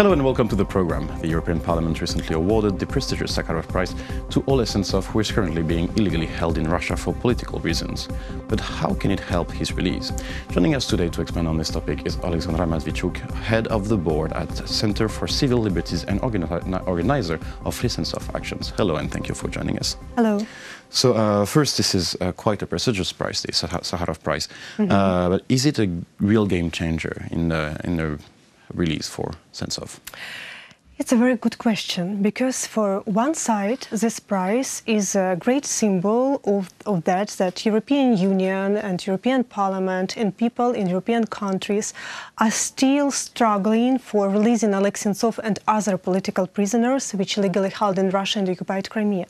Hello and welcome to the program. The European Parliament recently awarded the prestigious Sakharov Prize to Oleh Sentsov, who is currently being illegally held in Russia for political reasons. But how can it help his release? Joining us today to expand on this topic is Oleksandra Matviychuk, head of the board at Center for Civil Liberties and organizer of Sentsov Actions. Hello and thank you for joining us. Hello. So first, this is quite a prestigious prize, the Sakharov Prize. But is it a real game changer in the release for Sentsov? It's a very good question, because for one side, this prize is a great symbol of that European Union and European Parliament and people in European countries are still struggling for releasing Oleh Sentsov and other political prisoners which illegally held in Russia and occupied Crimea.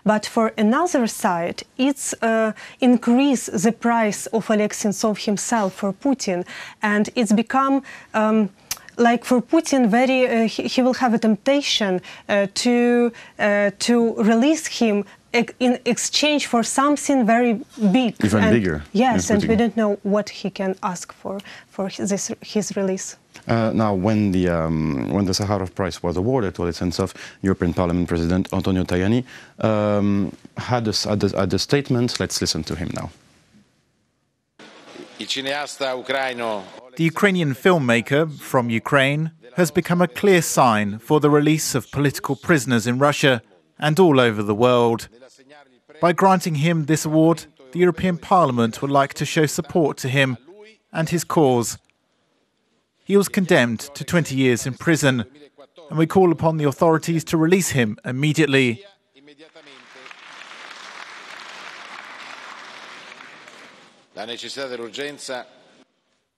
But for another side, it's increase the price of Oleh Sentsov himself for Putin, and it's become like for Putin, he will have a temptation to release him in exchange for something very big, even bigger. Yes, and we don't know what he can ask for his release. Now, when the Sakharov Prize was awarded to Oleh Sentsov, European Parliament President Antonio Tajani had a statement. Let's listen to him now. The Ukrainian filmmaker from Ukraine has become a clear sign for the release of political prisoners in Russia and all over the world. By granting him this award, the European Parliament would like to show support to him and his cause. He was condemned to 20 years in prison, and we call upon the authorities to release him immediately.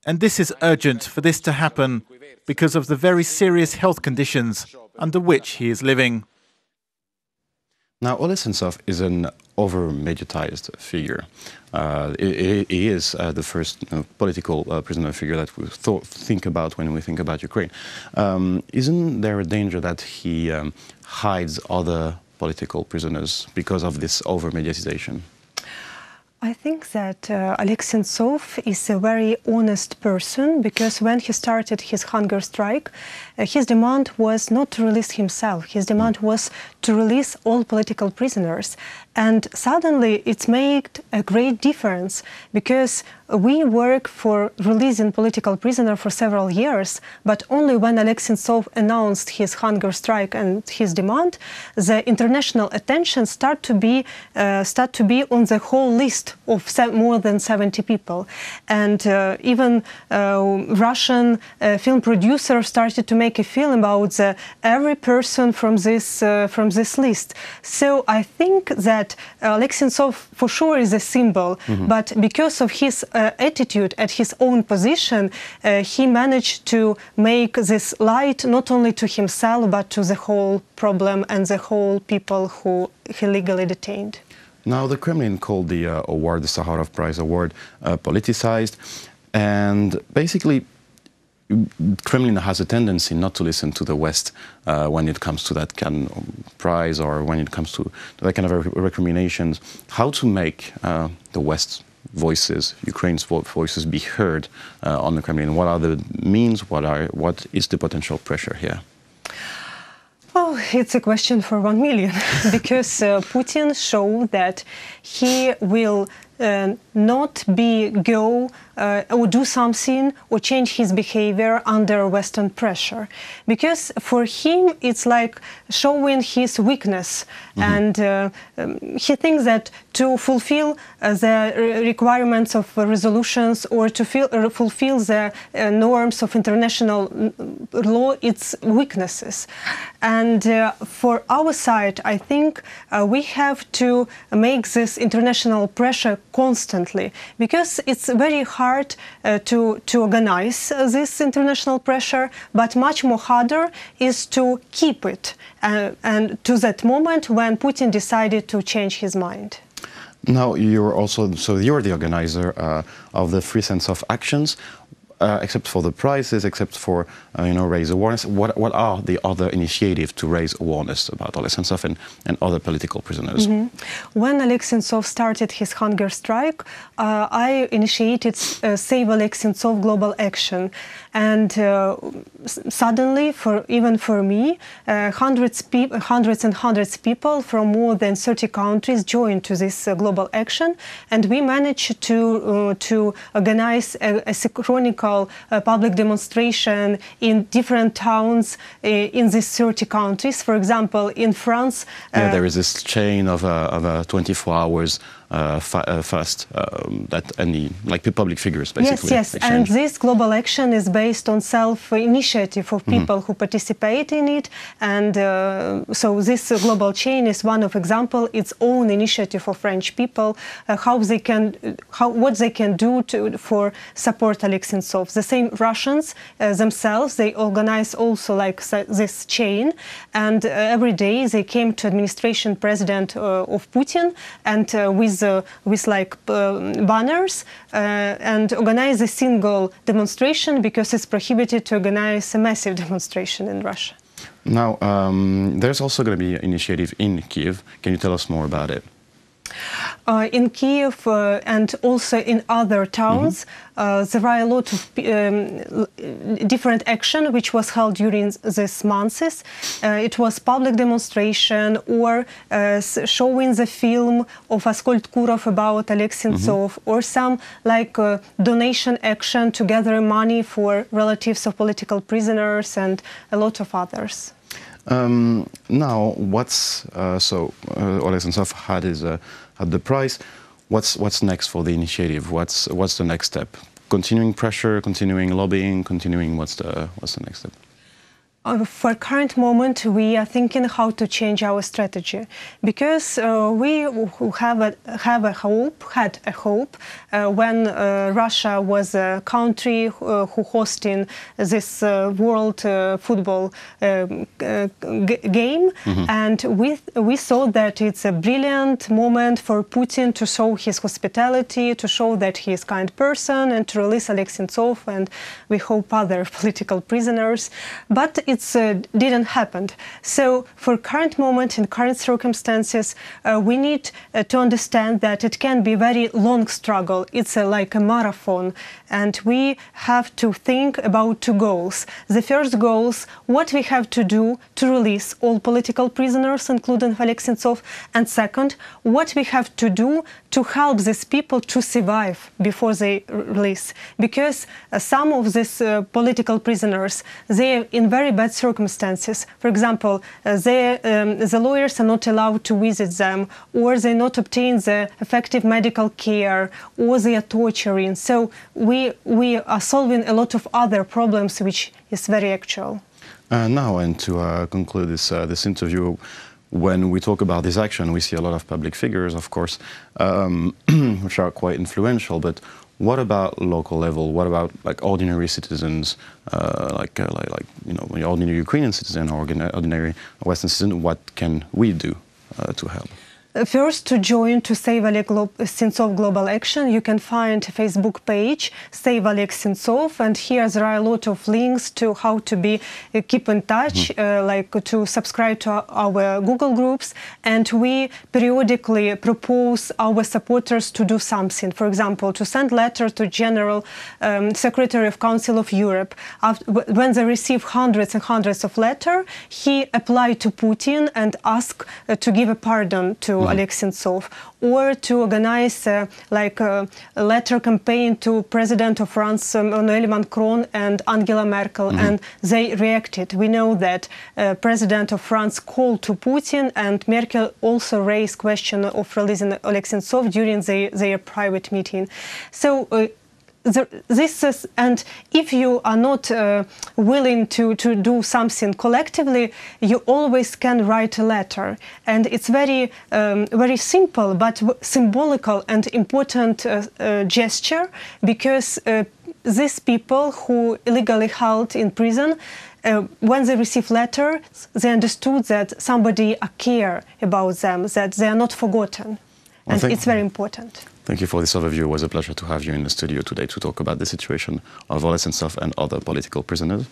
And this is urgent for this to happen because of the very serious health conditions under which he is living. Now, Oleh Sentsov is an over-mediatized figure. He is the first political prisoner figure that we think about when we think about Ukraine. Isn't there a danger that he hides other political prisoners because of this over-mediatization? I think that Oleh Sentsov is a very honest person, because when he started his hunger strike, his demand was not to release himself. His demand was to release all political prisoners. And suddenly it's made a great difference, because we work for releasing political prisoners for several years, but only when Oleh Sentsov announced his hunger strike and his demand, the international attention start to be on the whole list of more than 70 people. And even Russian film producers started to make a film about every person from this list. So I think that Oleh Sentsov for sure is a symbol, but because of his attitude at his own position, he managed to make this light not only to himself but to the whole problem and the whole people who he legally detained. Now, the Kremlin called the award, the Sakharov Prize award, politicized, and basically Kremlin has a tendency not to listen to the West when it comes to that kind of prize, or when it comes to that kind of recriminations. How to make the West's voices, Ukraine's voices, be heard on the Kremlin? What are the means? What is the potential pressure here? Well, it's a question for 1 million, because Putin showed that he will not go or do something or change his behavior under Western pressure. Because for him, it's like showing his weakness. And he thinks that to fulfill the requirements of resolutions or to fulfill the norms of international law, it's weaknesses. And for our side, I think we have to make this international pressure constantly, because it's very hard to organize this international pressure, but much more harder is to keep it and to that moment when Putin decided to change his mind. Now, you're the organizer of the Sentsov Actions. except for the prizes, except for raise awareness, what are the other initiatives to raise awareness about Oleh Sentsov and other political prisoners? When Oleh Sentsov started his hunger strike, I initiated Save Oleh Sentsov Global Action, and suddenly, even for me, hundreds and hundreds of people from more than 30 countries joined to this global action, and we managed to organize a synchronical public demonstration in different towns in these 30 countries. For example, in France, there is this chain of 24 hours fast that any public figures basically. Yes, and this global action is based on self-initiative of people who participate in it, and so this global chain is one of example, its own initiative of French people, what they can do for support Oleh Sentsov. The same Russians themselves, they organize also this chain, and every day they came to administration president of Putin and with banners and organize a single demonstration, because it's prohibited to organize a massive demonstration in Russia. Now, there's also going to be an initiative in Kiev. Can you tell us more about it? In Kiev and also in other towns, there are a lot of different action which was held during these months. It was public demonstration or showing the film of Askold Kurov about Oleh Sentsov, or some donation action to gather money for relatives of political prisoners and a lot of others. Now, Oleh Sentsov had the prize. What's next for the initiative? What's the next step? Continuing pressure, continuing lobbying, continuing. What's the next step? For current moment, we are thinking how to change our strategy, because we had a hope when Russia was a country who hosting this world football game, and we thought that it's a brilliant moment for Putin to show his hospitality, to show that he is a kind person, and to release Oleh Sentsov and we hope other political prisoners. But it didn't happen. So for current moment, in current circumstances, we need to understand that it can be a very long struggle. It's like a marathon, and we have to think about two goals. The first goal is what we have to do to release all political prisoners, including Oleh Sentsov, and second, what we have to do to help these people to survive before they release. Because some of these political prisoners, they are in very bad circumstances. For example, the lawyers are not allowed to visit them, or they not obtain the effective medical care, or they are torturing. So we are solving a lot of other problems, which is very actual. Now, and to conclude this interview, when we talk about this action, we see a lot of public figures, of course, which are quite influential. But what about local level? What about ordinary citizens, ordinary Ukrainian citizen or ordinary Western citizen? What can we do to help? First, to join to Save Oleh Sentsov Global Action, you can find a Facebook page, Save Oleh Sentsov, and here there are a lot of links to how to keep in touch, to subscribe to our Google groups, and we periodically propose our supporters to do something. For example, to send letter to General Secretary of Council of Europe. When they receive hundreds and hundreds of letters, he applied to Putin and asked to give a pardon to Oleh Sentsov, or to organize a letter campaign to President of France Emmanuel Macron and Angela Merkel, and they reacted. We know that President of France called to Putin, and Merkel also raised question of releasing Oleh Sentsov during their private meeting. So this is, and if you are not willing to do something collectively, you always can write a letter, and it's very simple but symbolical and important gesture, because these people who illegally held in prison, when they receive letters, they understood that somebody care about them, that they are not forgotten, and it's very important. Thank you for this overview. It was a pleasure to have you in the studio today to talk about the situation of Oleh Sentsov and other political prisoners.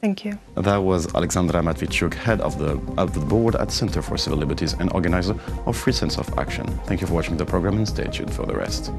Thank you. That was Oleksandra Matviychuk, head of the board at Center for Civil Liberties and organizer of Free Sentsov Action. Thank you for watching the program and stay tuned for the rest.